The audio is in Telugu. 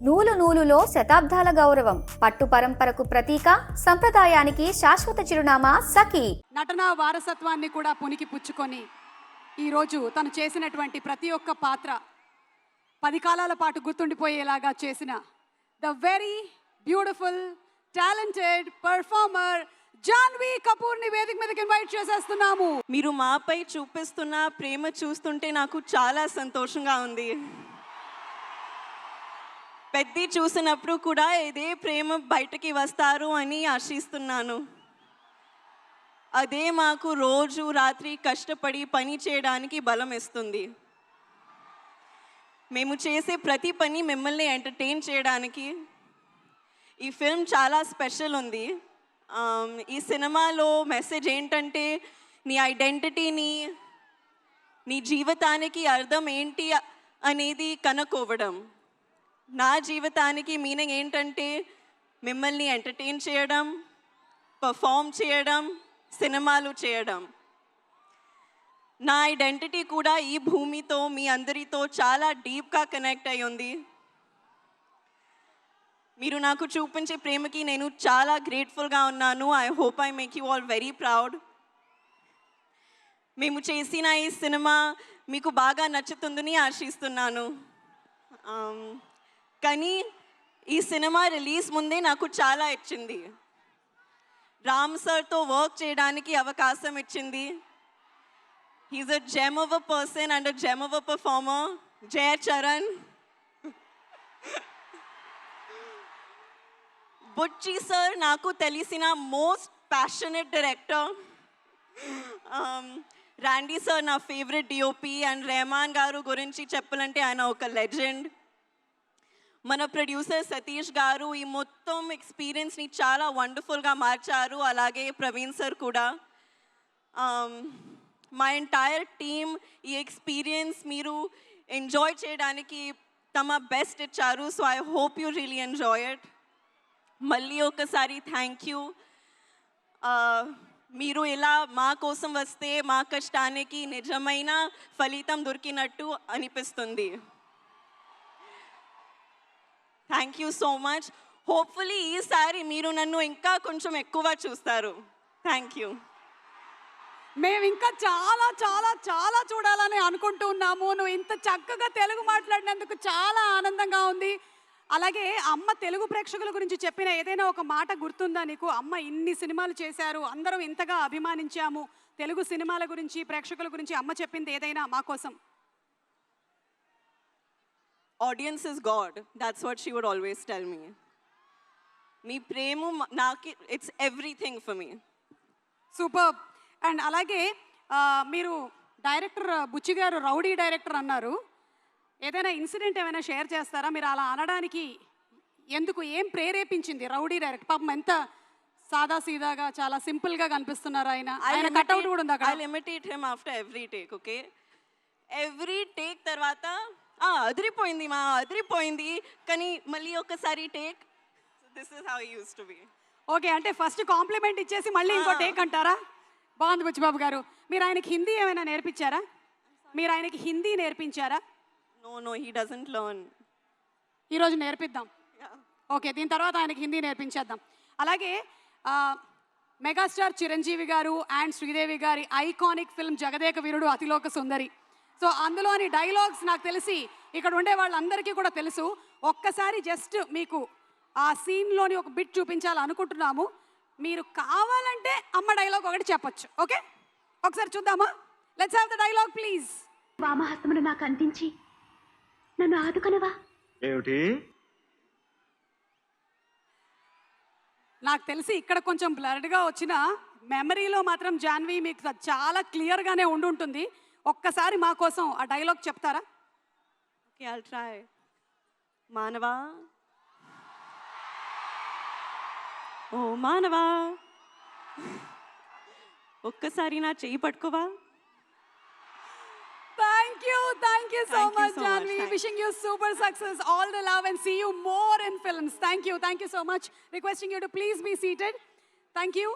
నూలు నూలులో శతాబ్దాల గౌరవం, పట్టు పరంపరకు ప్రతీక, సంప్రదాయానికి శాశ్వత చిరునామా సఖీ. నటనా వారసత్వాన్ని కూడా పునికి పుచ్చుకొని ఈరోజు తను చేసినటువంటి ప్రతి ఒక్క పాత్ర 10 కాలాల పాటు గుర్తుండిపోయేలాగా చేసిన the very beautiful talented performer Janhvi కపూర్ని వేదిక మీదకి ఇన్వైట్ చేసేస్తున్నాము. మీరు మాపై చూపిస్తున్న ప్రేమ చూస్తుంటే నాకు చాలా సంతోషంగా ఉంది. పెద్ద చూసినప్పుడు కూడా ఇదే ప్రేమ బయటకి వస్తారు అని ఆశిస్తున్నాను. అదే మాకు రోజు రాత్రి కష్టపడి పని చేయడానికి బలం ఇస్తుంది. మేము చేసే ప్రతి పని మిమ్మల్ని ఎంటర్టైన్ చేయడానికి. ఈ ఫిల్మ్ చాలా స్పెషల్ ఉంది. ఈ సినిమాలో మెసేజ్ ఏంటంటే నీ ఐడెంటిటీని, నీ జీవితానికి అర్థం ఏంటి అనేది కనుక్కోవడం. నా జీవితానికి మీనింగ్ ఏంటంటే మిమ్మల్ని ఎంటర్టైన్ చేయడం, పర్ఫామ్ చేయడం, సినిమాలు చేయడం. నా ఐడెంటిటీ కూడా ఈ భూమితో, మీ అందరితో చాలా డీప్గా కనెక్ట్ అయి ఉంది. మీరు నాకు చూపించే ప్రేమకి నేను చాలా గ్రేట్ఫుల్గా ఉన్నాను. I hope I make you all very proud. మేము చేసిన ఈ సినిమా మీకు బాగా నచ్చుతుందని ఆశిస్తున్నాను. కానీ ఈ సినిమా రిలీజ్ ముందే నాకు చాలా ఇచ్చింది. రామ్ సార్తో వర్క్ చేయడానికి అవకాశం ఇచ్చింది. He's a gem of a person and a gem of a performer. Jaya Charan. Buchi sir నాకు తెలిసిన most passionate director. Randy sir నా favourite DOP. And Rahman garu గురించి చెప్పాలంటే ఆయన ఒక లెజెండ్. మన ప్రొడ్యూసర్ సతీష్ గారు ఈ మొత్తం ఎక్స్పీరియన్స్ని చాలా వండర్ఫుల్గా మార్చారు. అలాగే ప్రవీణ్ సార్ కూడా. మా ఎంటైర్ టీమ్ ఈ ఎక్స్పీరియన్స్ మీరు ఎంజాయ్ చేయడానికి తమ బెస్ట్ ఇచ్చారు. So I hope you really enjoy it. మళ్ళీ ఒకసారి థ్యాంక్ యూ. మీరు ఇలా మా కోసం వస్తే మా కష్టానికి నిజమైన ఫలితం దొరికినట్టు అనిపిస్తుంది. Thank you so much. Hopefully ఈసారి మీరు నన్ను ఇంకా కొంచెం ఎక్కువ చూస్తారు. Thank you. మేము ఇంకా చాలా చాలా చాలా చూడాలని అనుకుంటూ ఉన్నాము. నువ్వు ఇంత చక్కగా తెలుగు మాట్లాడినందుకు చాలా ఆనందంగా ఉంది. అలాగే అమ్మ తెలుగు ప్రేక్షకుల గురించి చెప్పిన ఏదైనా ఒక మాట గుర్తుందా నీకు? అమ్మ ఇన్ని సినిమాలు చేశారు, అందరం ఇంతగా అభిమానించాము, తెలుగు సినిమాల గురించి, ప్రేక్షకుల గురించి అమ్మ చెప్పింది ఏదైనా మా కోసం? Audience is God. That's what she would always tell me. మీ ప్రేమ నాకు, it's everything for me. Super. And అలాగే మీరు డైరెక్టర్ బుచ్చి గారు రౌడీ డైరెక్టర్ అన్నారు. ఏదైనా ఇన్సిడెంట్ ఏమైనా షేర్ చేస్తారా? మీరు అలా అనడానికి ఎందుకు, ఏం ప్రేరేపించింది రౌడీ డైరెక్టర్? పాపం ఎంత సాదా సీదాగా చాలా సింపుల్గా కనిపిస్తున్నారు ఆయన. ఆయన కట్అవుట్ కూడా ఉంది అక్కడ. I'll imitate him after every take, okay? Every take తర్వాత అదిరిపోయింది మా, అదిరిపోయింది, కానీ మళ్ళీ ఒకసారి take. This is how he used to be. Okay, అంటే ఫస్ట్ కాంప్లిమెంట్ ఇచ్చేసి మళ్ళీ ఇంకో టేక్ అంటారా? బాగుంది బుచ్చిబాబు గారు. మీరు ఆయనకి హిందీ ఏమైనా నేర్పించారా? మీరు ఆయనకి హిందీ నేర్పించారా? No, he doesn't learn. ఈరోజు నేర్పిద్దాం. ఓకే, దీని తర్వాత ఆయనకి హిందీ నేర్పించేద్దాం. అలాగే మెగాస్టార్ చిరంజీవి గారు అండ్ శ్రీదేవి గారి iconic film Jagadeka Veerudu Athiloka Sundari. So అందులోని డైలాగ్స్ నాకు తెలిసి ఇక్కడ ఉండే వాళ్ళందరికీ కూడా తెలుసు. ఒక్కసారి జస్ట్ మీకు ఆ సీన్లోని ఒక బిట్ చూపించాలనుకుంటున్నాము. మీరు కావాలంటే అమ్మ డైలాగ్ ఒకటి చెప్పొచ్చు. ఓకే, ఒకసారి చూద్దామా? Let's have the dialogue please. వామహస్తమును నాకు అందించి నన్ను ఆదుకొనవా? ఏమిటి? నాకు తెలిసి ఇక్కడ కొంచెం బ్లర్డ్గా వచ్చిన మెమరీలో మాత్రం జాన్వీ మీకు చాలా క్లియర్గానే ఉండుంటుంది. ఒక్కసారి మా కోసం ఆ డైలాగ్ చెప్తారా? Okay, I'll try. మానవా, ఓ మానవా, ఒక్కసారి నా చెయ్యి పట్టుకోవా? Thank you so much, Janvi. Wishing you super success, all the love, and see you more in films. Thank you so much. Requesting you to please be seated. Thank you.